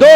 2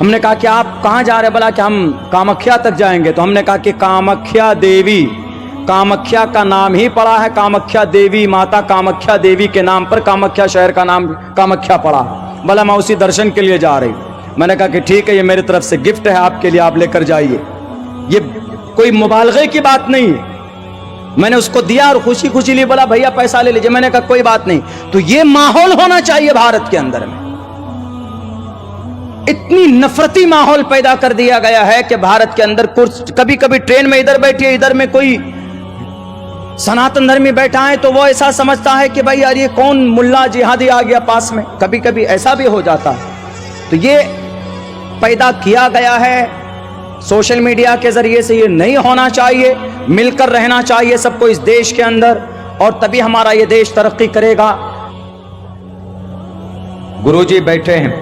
ہم نے کہا کہ آپ کہاں جا رہے؟ بولا کہ ہم کامکھیا تک جائیں گے. تو ہم نے کہا کہ کامکھیا دیوی، کامکھیا کا نام ہی پڑا ہے کامکھیا دیوی، ماتا کامکھیا دیوی کے نام پر کامکھیا شہر کا نام کامکھیا پڑا. بولا میں اسی درشن کے لیے جا رہی. میں نے کہا کہ ٹھیک ہے، یہ میری طرف سے گفٹ ہے آپ کے لیے، آپ لے کر جائیے. یہ کوئی مبالغے کی بات نہیں. میں نے اس کو دیا اور خوشی خوشی لی. بولا بھیا پیسہ لے لیجیے. میں نے کہا کوئی بات نہیں. تو یہ ماحول ہونا چاہیے بھارت کے اندر میں. اتنی نفرتی ماحول پیدا کر دیا گیا ہے کہ بھارت کے اندر کبھی کبھی ٹرین میں ادھر بیٹھیے، ادھر میں کوئی سناتن دھرمی بیٹھا ہے تو وہ ایسا سمجھتا ہے کہ بھائی یار یہ کون ملا جہادی آ گیا پاس میں. کبھی کبھی ایسا بھی ہو جاتا ہے. تو یہ پیدا کیا گیا ہے سوشل میڈیا کے ذریعے سے. یہ نہیں ہونا چاہیے. مل کر رہنا چاہیے سب کو اس دیش کے اندر، اور تبھی ہمارا یہ دیش ترقی کرے گا. گرو جی بیٹھے ہیں،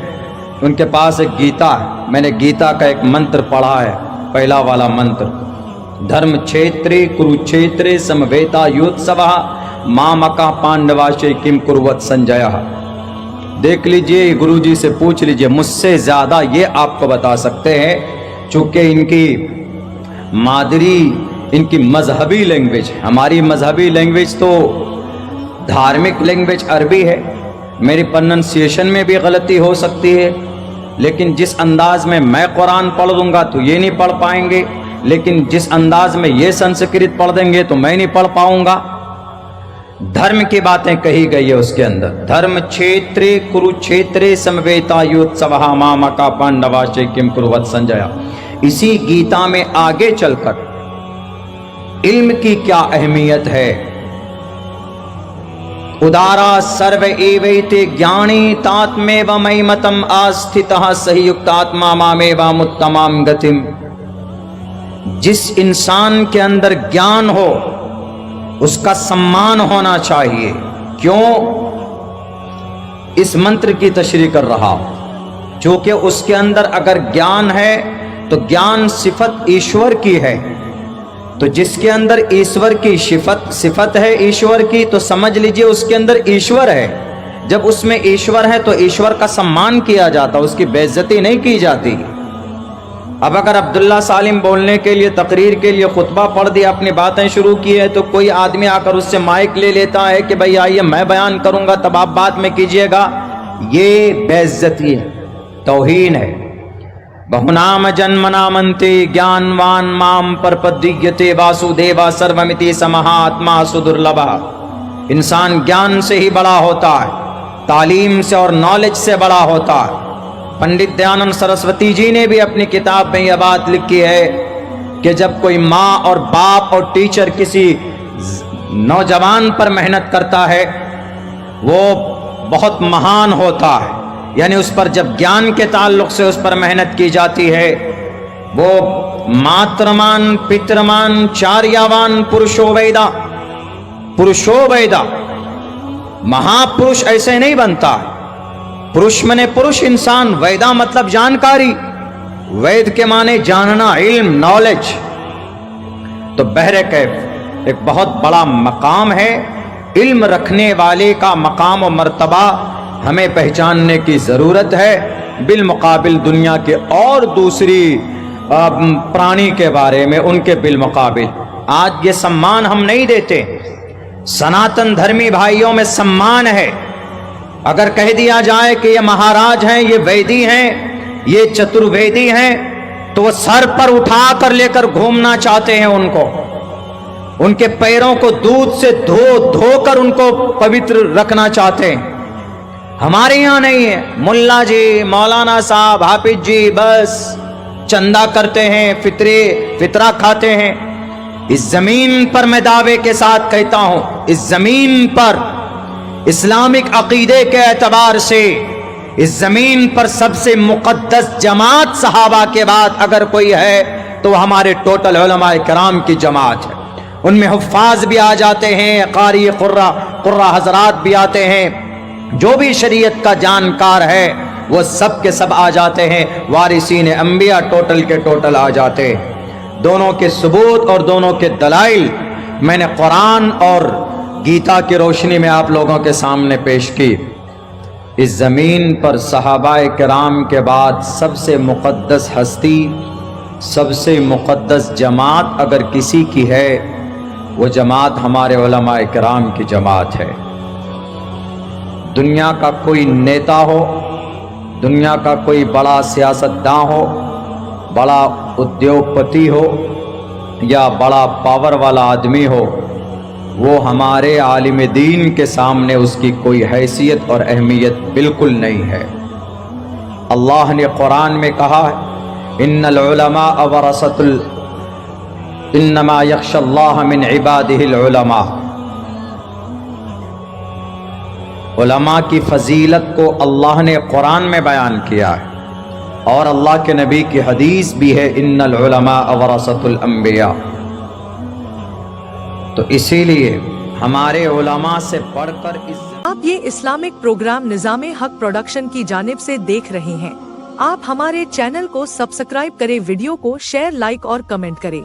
ان کے پاس ایک گیتا ہے. میں نے گیتا کا ایک منتر پڑھا ہے، پہلا والا منتر: دھرم چھیترے کروچھیترے سمویتا یوتسوہ مامکا پانڈواشے کم کروت سنجیا. دیکھ لیجئے، گرو جی سے پوچھ لیجئے، مجھ سے زیادہ یہ آپ کو بتا سکتے ہیں، چونکہ ان کی مادری، ان کی مذہبی لینگویج، ہماری مذہبی لینگویج تو دھارمک لینگویج عربی ہے. میری پرننسیشن میں بھی غلطی ہو سکتی ہے، لیکن جس انداز میں میں قرآن پڑھ دوں گا تو یہ نہیں پڑھ پائیں گے، لیکن جس انداز میں یہ سنسکرت پڑھ دیں گے تو میں نہیں پڑھ پاؤں گا. دھرم کی باتیں کہی گئی ہے اس کے اندر. دھرم چھیترے کروچھیترے سمویتا یوتسوہ مامکا پانڈواشے کم کروت سنجیا. اسی گیتا میں آگے چل کر علم کی کیا اہمیت ہے. ادارا سرو ایویتے گیانی تاتمیو میمتم آستھتہ سہی یکتاتما مامیوا متمام گتم. جس انسان کے اندر گیان ہو اس کا سمان ہونا چاہیے. کیوں؟ اس منتر کی تشریح کر رہا ہوں، چونکہ اس کے اندر اگر گیان ہے تو گیان صفت ایشور کی ہے. تو جس کے اندر ایشور کی صفت ہے ایشور کی، تو سمجھ لیجئے اس کے اندر ایشور ہے. جب اس میں ایشور ہے تو ایشور کا سمان کیا جاتا، اس کی بے عزتی نہیں کی جاتی. اب اگر عبداللہ سالم بولنے کے لیے، تقریر کے لیے خطبہ پڑھ دیا، اپنی باتیں شروع کی ہے، تو کوئی آدمی آ کر اس سے مائک لے لیتا ہے کہ بھائی آئیے میں بیان کروں گا تب آپ بات میں کیجئے گا. یہ بے عزتی ہے، توہین ہے. بہنام جنمنامنتے گیانوان مام پرپدیتے واسودیوا سرومتی سمہاتما سدرلبھا. انسان گیان سے ہی بڑا ہوتا ہے، تعلیم سے اور نالج سے بڑا ہوتا ہے. پنڈت دیانند سرسوتی جی نے بھی اپنی کتاب میں یہ بات لکھی ہے کہ جب کوئی ماں اور باپ اور ٹیچر کسی نوجوان پر محنت کرتا ہے وہ بہت مہان ہوتا ہے. یعنی اس پر جب گیان کے تعلق سے اس پر محنت کی جاتی ہے، وہ ماترمان پترمان چاریاوان پرشو ویدا. پرشو ویدا، مہاپرش ایسے نہیں بنتا. پرش منے پرش انسان، ویدا مطلب جانکاری. وید کے معنی جاننا، علم، نالج. تو بہرکیف ایک بہت بڑا مقام ہے. علم رکھنے والے کا مقام و مرتبہ ہمیں پہچاننے کی ضرورت ہے، بالمقابل دنیا کے اور دوسری پرانی کے بارے میں ان کے بالمقابل. آج یہ سمان ہم نہیں دیتے. سناتن دھرمی بھائیوں میں سمان ہے. اگر کہہ دیا جائے کہ یہ مہاراج ہیں، یہ ویدی ہیں، یہ چترویدی ہیں، تو وہ سر پر اٹھا کر لے کر گھومنا چاہتے ہیں. ان کے پیروں کو دودھ سے دھو کر ان کو پوتر رکھنا چاہتے ہیں. ہمارے یہاں نہیں ہے. ملا جی، مولانا صاحب، حافظ جی بس چندہ کرتے ہیں، فطرہ کھاتے ہیں. اس زمین پر میں دعوے کے ساتھ کہتا ہوں، اس زمین پر اسلامک عقیدے کے اعتبار سے اس زمین پر سب سے مقدس جماعت صحابہ کے بعد اگر کوئی ہے تو وہ ہمارے ٹوٹل علماء کرام کی جماعت ہے. ان میں حفاظ بھی آ جاتے ہیں، قاری قرہ حضرات بھی آتے ہیں. جو بھی شریعت کا جانکار ہے وہ سب کے سب آ جاتے ہیں. وارثین انبیاء ٹوٹل کے ٹوٹل آ جاتے ہیں. دونوں کے ثبوت اور دونوں کے دلائل میں نے قرآن اور گیتا کی روشنی میں آپ لوگوں کے سامنے پیش کی. اس زمین پر صحابہ کرام کے بعد سب سے مقدس ہستی، سب سے مقدس جماعت اگر کسی کی ہے، وہ جماعت ہمارے علماء کرام کی جماعت ہے۔ دنیا کا کوئی نیتا ہو، دنیا کا کوئی بڑا سیاستداں ہو، بڑا ادیوگپتی ہو یا بڑا پاور والا آدمی ہو، وہ ہمارے عالم دین کے سامنے اس کی کوئی حیثیت اور اہمیت بالکل نہیں ہے۔ اللہ نے قرآن میں کہا ہے، ان العلماء انما یخشی اللہ من عبادہ العلماء۔ علماء کی فضیلت کو اللہ نے قرآن میں بیان کیا ہے، اور اللہ کے نبی کی حدیث بھی ہے، ان العلماء ورثۃ الانبیاء۔ تو اسی لیے ہمارے علماء سے بڑھ کر آپ یہ اسلامک پروگرام نظام حق پروڈکشن کی جانب سے دیکھ رہے ہیں۔ آپ ہمارے چینل کو سبسکرائب کریں، ویڈیو کو شیئر، لائک اور کمنٹ کریں۔